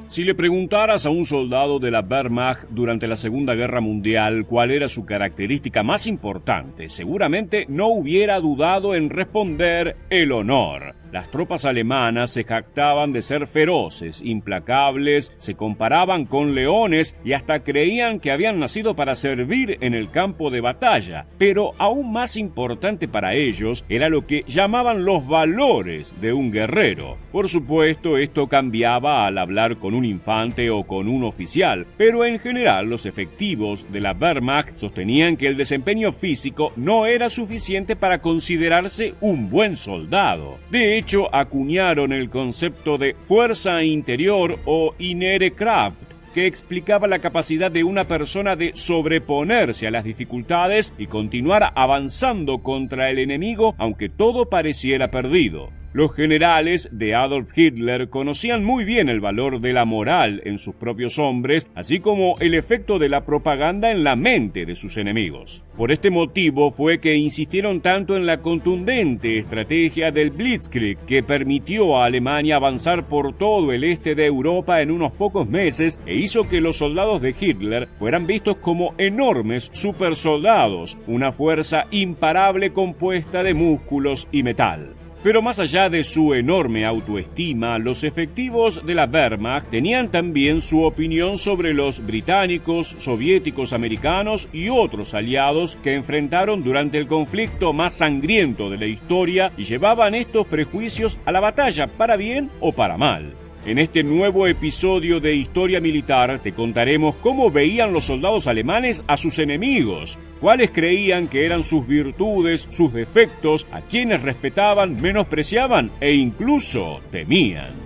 Si le preguntaras a un soldado de la Wehrmacht durante la Segunda Guerra Mundial cuál era su característica más importante, seguramente no hubiera dudado en responder el honor. Las tropas alemanas se jactaban de ser feroces, implacables, se comparaban con leones y hasta creían que habían nacido para servir en el campo de batalla. Pero aún más importante para ellos era lo que llamaban los valores de un guerrero. Por supuesto, esto cambiaba al hablar con un infante o con un oficial, pero en general los efectivos de la Wehrmacht sostenían que el desempeño físico no era suficiente para considerarse un buen soldado. De hecho, acuñaron el concepto de fuerza interior o innere Kraft, que explicaba la capacidad de una persona de sobreponerse a las dificultades y continuar avanzando contra el enemigo aunque todo pareciera perdido. Los generales de Adolf Hitler conocían muy bien el valor de la moral en sus propios hombres, así como el efecto de la propaganda en la mente de sus enemigos. Por este motivo fue que insistieron tanto en la contundente estrategia del Blitzkrieg, que permitió a Alemania avanzar por todo el este de Europa en unos pocos meses e hizo que los soldados de Hitler fueran vistos como enormes supersoldados, una fuerza imparable compuesta de músculos y metal. Pero más allá de su enorme autoestima, los efectivos de la Wehrmacht tenían también su opinión sobre los británicos, soviéticos, americanos y otros aliados que enfrentaron durante el conflicto más sangriento de la historia y llevaban estos prejuicios a la batalla, para bien o para mal. En este nuevo episodio de Historia Militar te contaremos cómo veían los soldados alemanes a sus enemigos, cuáles creían que eran sus virtudes, sus defectos, a quienes respetaban, menospreciaban e incluso temían.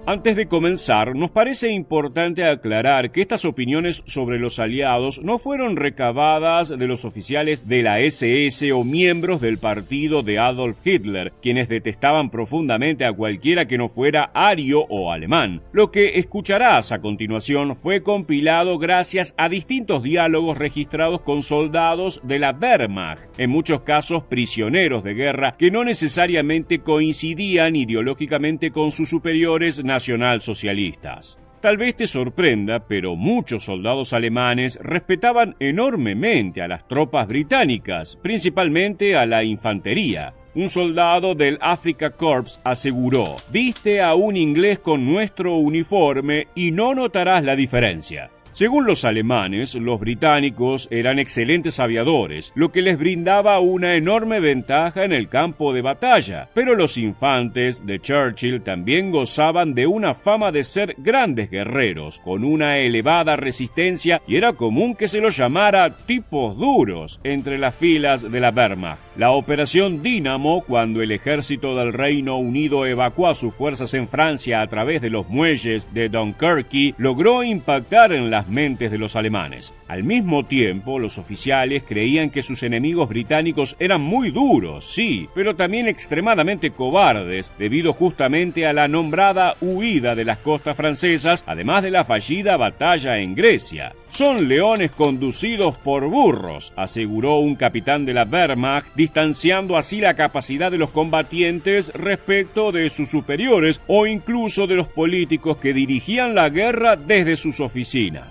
Antes de comenzar, nos parece importante aclarar que estas opiniones sobre los aliados no fueron recabadas de los oficiales de la SS o miembros del partido de Adolf Hitler, quienes detestaban profundamente a cualquiera que no fuera ario o alemán. Lo que escucharás a continuación fue compilado gracias a distintos diálogos registrados con soldados de la Wehrmacht, en muchos casos prisioneros de guerra que no necesariamente coincidían ideológicamente con sus superiores nacionalsocialistas. Tal vez te sorprenda, pero muchos soldados alemanes respetaban enormemente a las tropas británicas, principalmente a la infantería. Un soldado del Afrika Korps aseguró: «Viste a un inglés con nuestro uniforme y no notarás la diferencia». Según los alemanes, los británicos eran excelentes aviadores, lo que les brindaba una enorme ventaja en el campo de batalla, pero los infantes de Churchill también gozaban de una fama de ser grandes guerreros, con una elevada resistencia, y era común que se los llamara tipos duros entre las filas de la Wehrmacht. La Operación Dínamo, cuando el ejército del Reino Unido evacuó a sus fuerzas en Francia a través de los muelles de Dunkerque, logró impactar en las mentes de los alemanes. Al mismo tiempo, los oficiales creían que sus enemigos británicos eran muy duros, sí, pero también extremadamente cobardes, debido justamente a la nombrada huida de las costas francesas, además de la fallida batalla en Grecia. «Son leones conducidos por burros», aseguró un capitán de la Wehrmacht, distanciando así la capacidad de los combatientes respecto de sus superiores o incluso de los políticos que dirigían la guerra desde sus oficinas.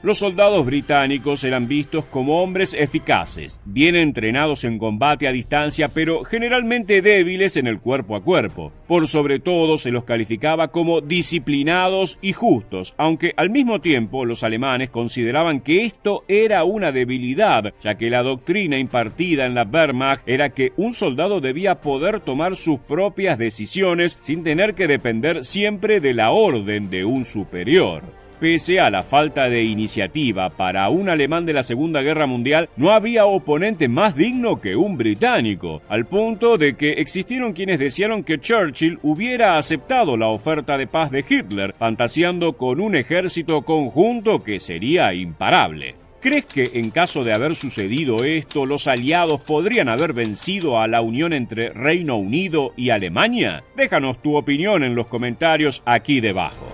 Los soldados británicos eran vistos como hombres eficaces, bien entrenados en combate a distancia, pero generalmente débiles en el cuerpo a cuerpo. Por sobre todo se los calificaba como disciplinados y justos, aunque al mismo tiempo los alemanes consideraban que esto era una debilidad, ya que la doctrina impartida en la Wehrmacht era que un soldado debía poder tomar sus propias decisiones sin tener que depender siempre de la orden de un superior. Pese a la falta de iniciativa para un alemán de la Segunda Guerra Mundial, no había oponente más digno que un británico, al punto de que existieron quienes desearon que Churchill hubiera aceptado la oferta de paz de Hitler, fantaseando con un ejército conjunto que sería imparable. ¿Crees que en caso de haber sucedido esto, los aliados podrían haber vencido a la unión entre Reino Unido y Alemania? Déjanos tu opinión en los comentarios aquí debajo.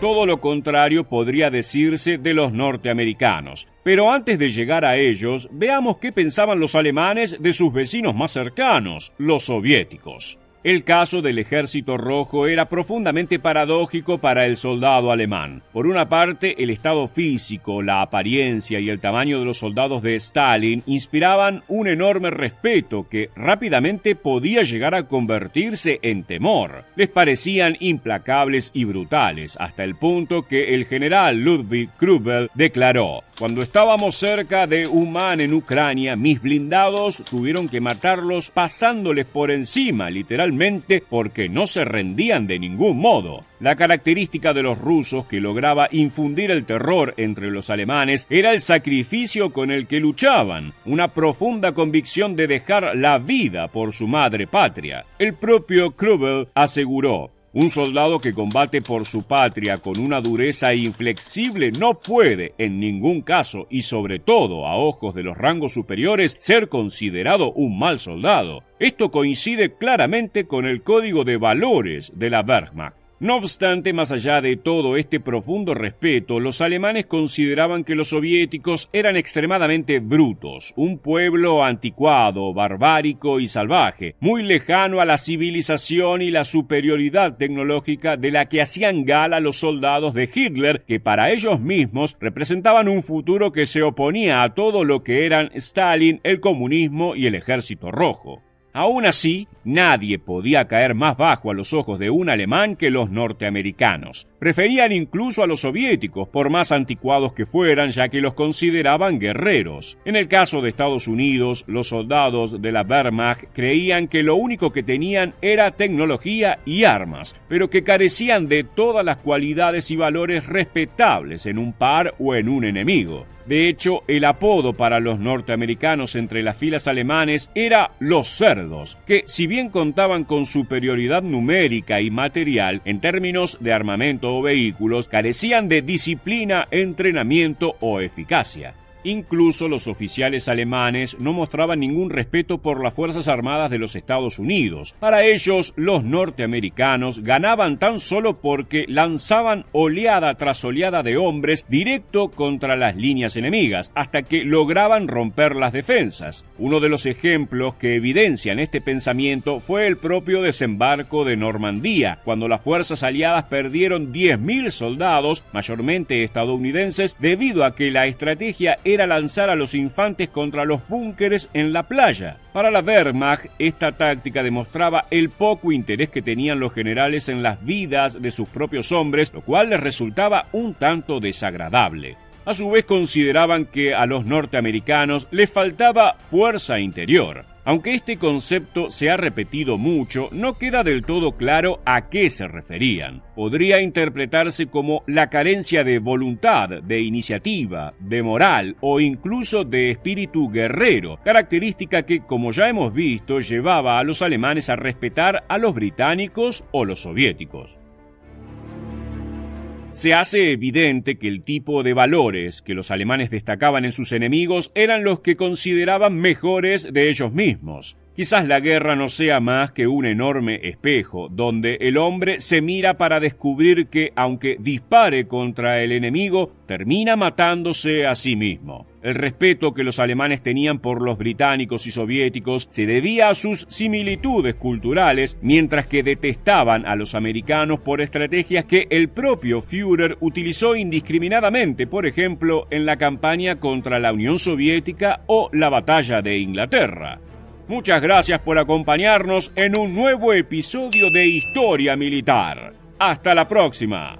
Todo lo contrario podría decirse de los norteamericanos. Pero antes de llegar a ellos, veamos qué pensaban los alemanes de sus vecinos más cercanos, los soviéticos. El caso del Ejército Rojo era profundamente paradójico para el soldado alemán. Por una parte, el estado físico, la apariencia y el tamaño de los soldados de Stalin inspiraban un enorme respeto que rápidamente podía llegar a convertirse en temor. Les parecían implacables y brutales, hasta el punto que el general Ludwig Krubel declaró: "Cuando estábamos cerca de Uman en Ucrania, mis blindados tuvieron que matarlos pasándoles por encima, literalmente, porque no se rendían de ningún modo". La característica de los rusos que lograba infundir el terror entre los alemanes era el sacrificio con el que luchaban, una profunda convicción de dejar la vida por su madre patria. El propio Krubel aseguró: "Un soldado que combate por su patria con una dureza inflexible no puede, en ningún caso, y sobre todo a ojos de los rangos superiores, ser considerado un mal soldado". Esto coincide claramente con el código de valores de la Wehrmacht. No obstante, más allá de todo este profundo respeto, los alemanes consideraban que los soviéticos eran extremadamente brutos, un pueblo anticuado, barbárico y salvaje, muy lejano a la civilización y la superioridad tecnológica de la que hacían gala los soldados de Hitler, que para ellos mismos representaban un futuro que se oponía a todo lo que eran Stalin, el comunismo y el Ejército Rojo. Aún así, nadie podía caer más bajo a los ojos de un alemán que los norteamericanos. Preferían incluso a los soviéticos, por más anticuados que fueran, ya que los consideraban guerreros. En el caso de Estados Unidos, los soldados de la Wehrmacht creían que lo único que tenían era tecnología y armas, pero que carecían de todas las cualidades y valores respetables en un par o en un enemigo. De hecho, el apodo para los norteamericanos entre las filas alemanes era los cerdos, que si bien contaban con superioridad numérica y material en términos de armamento o vehículos, carecían de disciplina, entrenamiento o eficacia. Incluso los oficiales alemanes no mostraban ningún respeto por las Fuerzas Armadas de los Estados Unidos. Para ellos, los norteamericanos ganaban tan solo porque lanzaban oleada tras oleada de hombres directo contra las líneas enemigas, hasta que lograban romper las defensas. Uno de los ejemplos que evidencian este pensamiento fue el propio desembarco de Normandía, cuando las fuerzas aliadas perdieron 10.000 soldados, mayormente estadounidenses, debido a que la estrategia era lanzar a los infantes contra los búnkeres en la playa. Para la Wehrmacht, esta táctica demostraba el poco interés que tenían los generales en las vidas de sus propios hombres, lo cual les resultaba un tanto desagradable. A su vez, consideraban que a los norteamericanos les faltaba fuerza interior. Aunque este concepto se ha repetido mucho, no queda del todo claro a qué se referían. Podría interpretarse como la carencia de voluntad, de iniciativa, de moral o incluso de espíritu guerrero, característica que, como ya hemos visto, llevaba a los alemanes a respetar a los británicos o los soviéticos. Se hace evidente que el tipo de valores que los alemanes destacaban en sus enemigos eran los que consideraban mejores de ellos mismos. Quizás la guerra no sea más que un enorme espejo, donde el hombre se mira para descubrir que, aunque dispare contra el enemigo, termina matándose a sí mismo. El respeto que los alemanes tenían por los británicos y soviéticos se debía a sus similitudes culturales, mientras que detestaban a los americanos por estrategias que el propio Führer utilizó indiscriminadamente, por ejemplo, en la campaña contra la Unión Soviética o la Batalla de Inglaterra. Muchas gracias por acompañarnos en un nuevo episodio de Historia Militar. ¡Hasta la próxima!